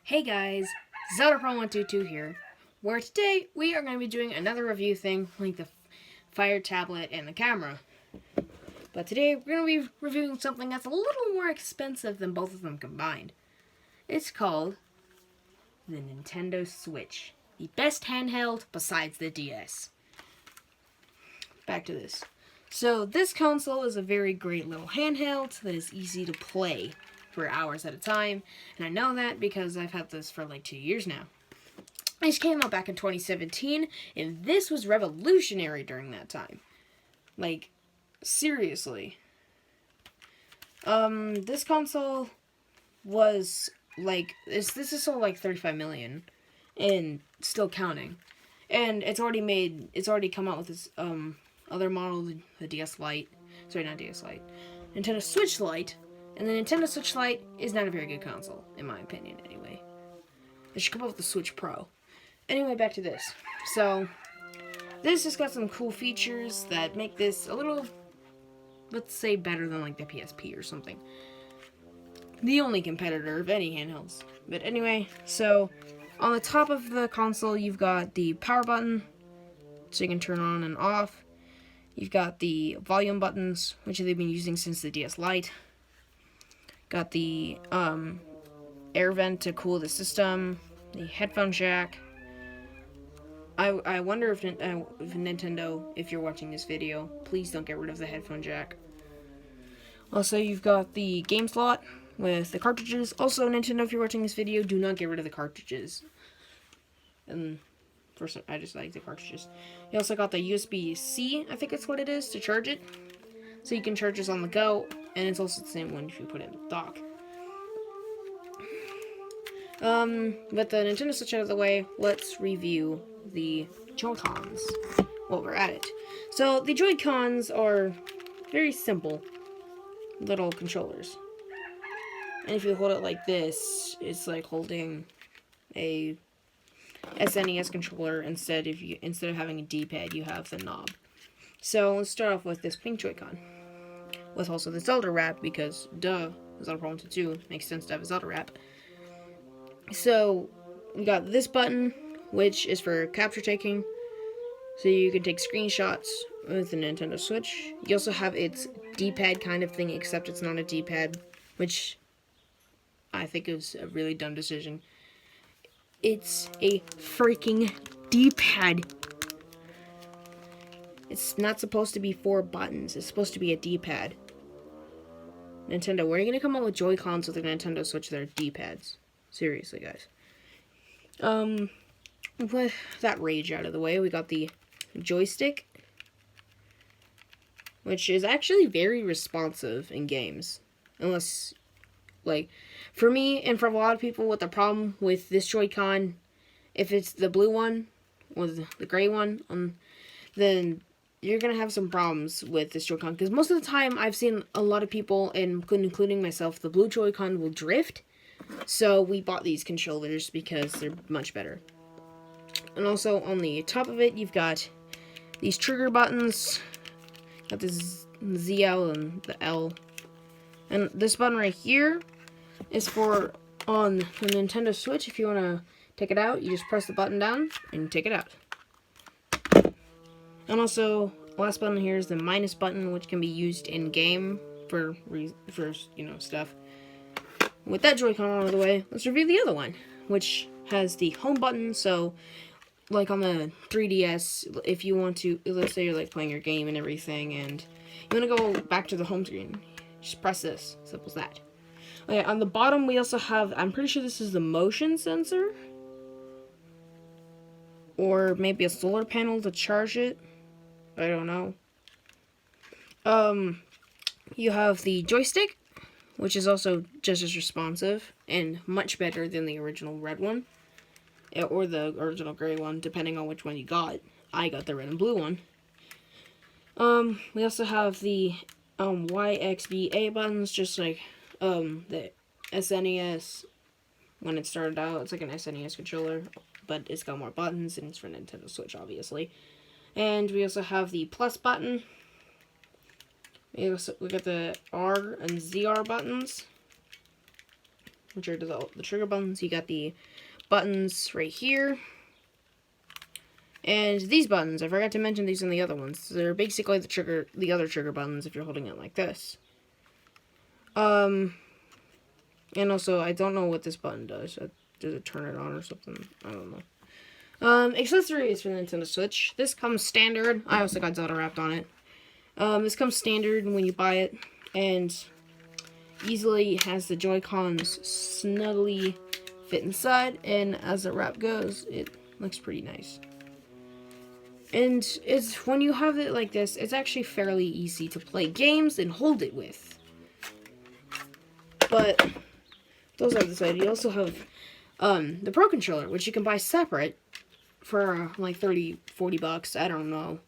Hey guys, ZeldaPro122 here, where today we are going to be doing another review thing like the Fire Tablet and the camera. But today we're going to be reviewing something that's a little more expensive than both of them combined. It's called the Nintendo Switch, the best handheld besides the DS. Back to this. So this console is a very great little handheld that is easy to play for hours at a time, and I know that because I've had this for like 2 years now. This came out back in 2017, and this was revolutionary during that time. Like, seriously. This console was like this is sold like 35 million, and still counting. And it's already come out with this other model, the DS Lite. Sorry, not DS Lite. Nintendo Switch Lite. And the Nintendo Switch Lite is not a very good console, in my opinion, anyway. They should come up with the Switch Pro. Anyway, back to this. So, this has got some cool features that make this a little, let's say, better than like the PSP or something. The only competitor of any handhelds. But anyway, so on the top of the console, you've got the power button, so you can turn on and off. You've got the volume buttons, which they've been using since the DS Lite. Got the air vent to cool the system, the headphone jack. I wonder if Nintendo, if you're watching this video, please don't get rid of the headphone jack. Also, you've got the game slot with the cartridges. Also, Nintendo, if you're watching this video, do not get rid of the cartridges. And first, I just like the cartridges. You also got the USB-C, I think that's what it is, to charge it. So you can charge this on the go, and it's also the same one if you put it in the dock. With the Nintendo Switch out of the way, let's review the Joy-Cons while we're at it. So, the Joy-Cons are very simple little controllers. And if you hold it like this, it's like holding a SNES controller instead of having a D-pad, you have the knob. So, let's start off with this pink Joy-Con. With also the Zelda wrap, because duh, ZeldaPro122 makes sense to have a Zelda wrap. So, we got this button, which is for capture taking, so you can take screenshots with the Nintendo Switch. You also have its D-pad kind of thing, except it's not a D-pad, which I think is a really dumb decision. It's a freaking D-pad. It's not supposed to be 4 buttons. It's supposed to be a D-pad. Nintendo, when are you going to come out with Joy-Cons with a Nintendo Switch that are D-pads? Seriously, guys. With that rage out of the way, we got the joystick, which is actually very responsive in games. Unless, like, for me and for a lot of people with the problem with this Joy-Con, if it's the blue one or the gray one, then you're going to have some problems with this Joy-Con. Because most of the time, I've seen a lot of people, including myself, the blue Joy-Con will drift. So we bought these controllers because they're much better. And also on the top of it, you've got these trigger buttons. Got this ZL and the L. And this button right here is for on the Nintendo Switch. If you want to take it out, you just press the button down and take it out. And also, last button here is the minus button, which can be used in game for stuff. With that Joy-Con out of the way, let's review the other one, which has the home button. So, like on the 3DS, if you want to, let's say you're like playing your game and everything, and you want to go back to the home screen, just press this. Simple as that. Okay, on the bottom we also have, I'm pretty sure this is the motion sensor, or maybe a solar panel to charge it. I don't know. You have the joystick, which is also just as responsive and much better than the original red one, or the original gray one, depending on which one you got. I got the red and blue one. We also have the YXBA buttons, just like the SNES when it started out. It's like an SNES controller, but it's got more buttons, and it's for Nintendo Switch, obviously. And we also have the plus button. We got the R and ZR buttons. which are the trigger buttons. You got the buttons right here. And these buttons, I forgot to mention these in the other ones. They're basically the other trigger buttons if you're holding it like this. And also, I don't know what this button does. Does it turn it on or something? I don't know. Accessories for the Nintendo Switch. This comes standard. I also got Zelda wrapped on it. This comes standard when you buy it, and easily has the Joy-Cons snugly fit inside, and as the wrap goes, it looks pretty nice. And when you have it like this, it's actually fairly easy to play games and hold it with. But those are the side. You also have the Pro Controller, which you can buy separate for like $30-40. I don't know.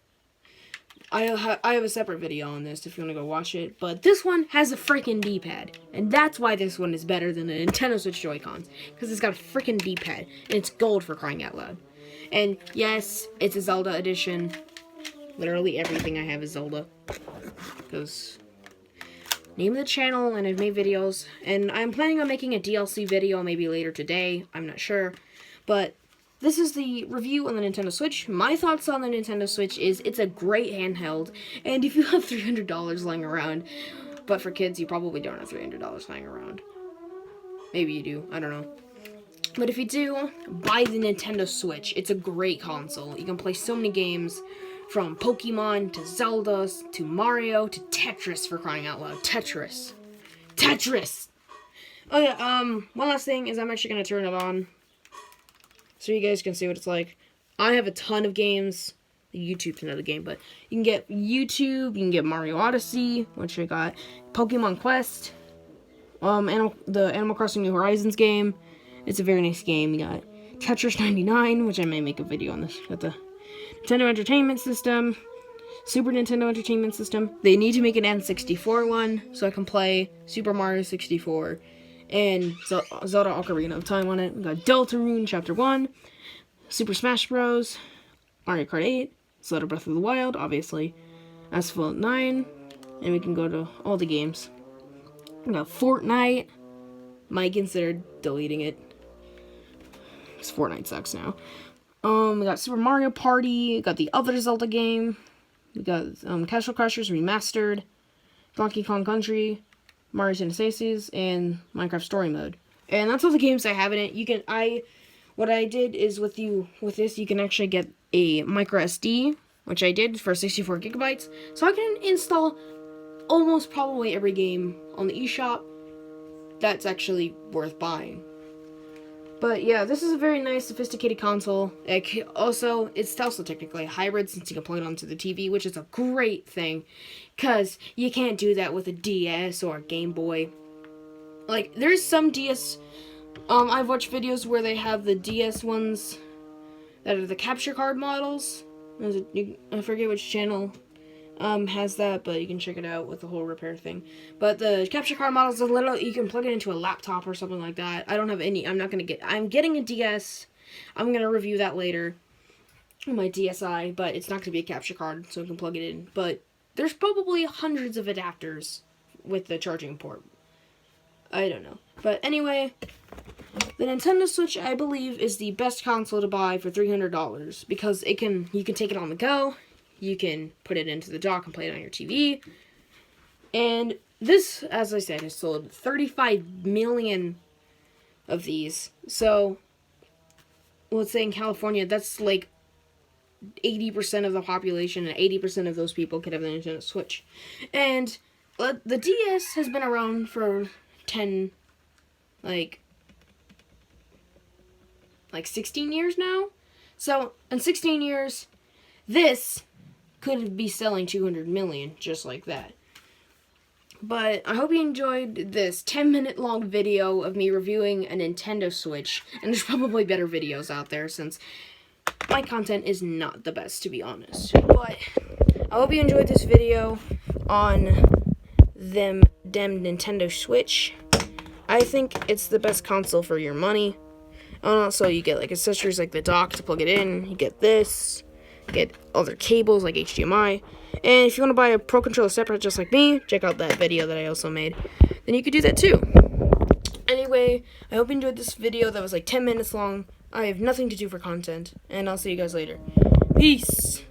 I have a separate video on this if you want to go watch it. But this one has a freaking D-pad. And that's why this one is better than the Nintendo Switch Joy-Cons. Because it's got a freaking D-pad. And it's gold, for crying out loud. And yes, it's a Zelda edition. Literally everything I have is Zelda. Because name of the channel, and I've made videos. And I'm planning on making a DLC video maybe later today. I'm not sure. But this is the review on the Nintendo Switch. My thoughts on the Nintendo Switch is it's a great handheld. And if you have $300 lying around, but for kids, you probably don't have $300 lying around. Maybe you do. I don't know. But if you do, buy the Nintendo Switch. It's a great console. You can play so many games, from Pokemon to Zelda to Mario to Tetris, for crying out loud. Tetris. Oh yeah, one last thing is I'm actually going to turn it on so you guys can see what it's like. I have a ton of games. YouTube's another game, but you can get YouTube, you can get Mario Odyssey, which I got, Pokemon Quest, the Animal Crossing New Horizons game. It's a very nice game. You got Tetris 99, which I may make a video on this. Got the Nintendo Entertainment System, Super Nintendo Entertainment System. They need to make an N64 one so I can play Super Mario 64 and Zelda Ocarina of Time on it. We got Deltarune Chapter 1, Super Smash Bros, Mario Kart 8, Zelda Breath of the Wild, obviously, Asphalt 9, and we can go to all the games. We got Fortnite. Might consider deleting it, because Fortnite sucks now. We got Super Mario Party, we got the other Zelda game, we got Castle Crashers Remastered, Donkey Kong Country, Mario Tennis, and Minecraft Story Mode. And that's all the games I have in it. What I did is with this, you can actually get a micro SD, which I did for 64 gigabytes, so I can install almost probably every game on the eShop that's actually worth buying. But yeah, this is a very nice, sophisticated console. It's also technically a hybrid since you can plug it onto the TV, which is a great thing, because you can't do that with a DS or a Game Boy. Like, there's some DS, I've watched videos where they have the DS ones that are the capture card models. I forget which channel has that, but you can check it out with the whole repair thing. But the capture card models, you can plug it into a laptop or something like that. I don't have any. I'm getting a DS. I'm gonna review that later on my DSi, but it's not gonna be a capture card, so you can plug it in. But there's probably hundreds of adapters with the charging port. I don't know. But anyway, the Nintendo Switch, I believe, is the best console to buy for $300 because you can take it on the go. You can put it into the dock and play it on your TV. And this, as I said, has sold 35 million of these. So, let's say in California, that's like 80% of the population, and 80% of those people could have the Nintendo Switch. And the DS has been around for 16 years now. So, in 16 years, this could be selling 200 million just like that. But I hope you enjoyed this 10-minute long video of me reviewing a Nintendo Switch. And there's probably better videos out there since my content is not the best, to be honest. But I hope you enjoyed this video on them Nintendo Switch. I think it's the best console for your money. And also you get like accessories like the dock to plug it in. You get this. Get other cables like HDMI. And if you want to buy a Pro Controller separate just like me, check out that video that I also made. Then you could do that too. Anyway, I hope you enjoyed this video that was like 10 minutes long. I have nothing to do for content, and I'll see you guys later. Peace!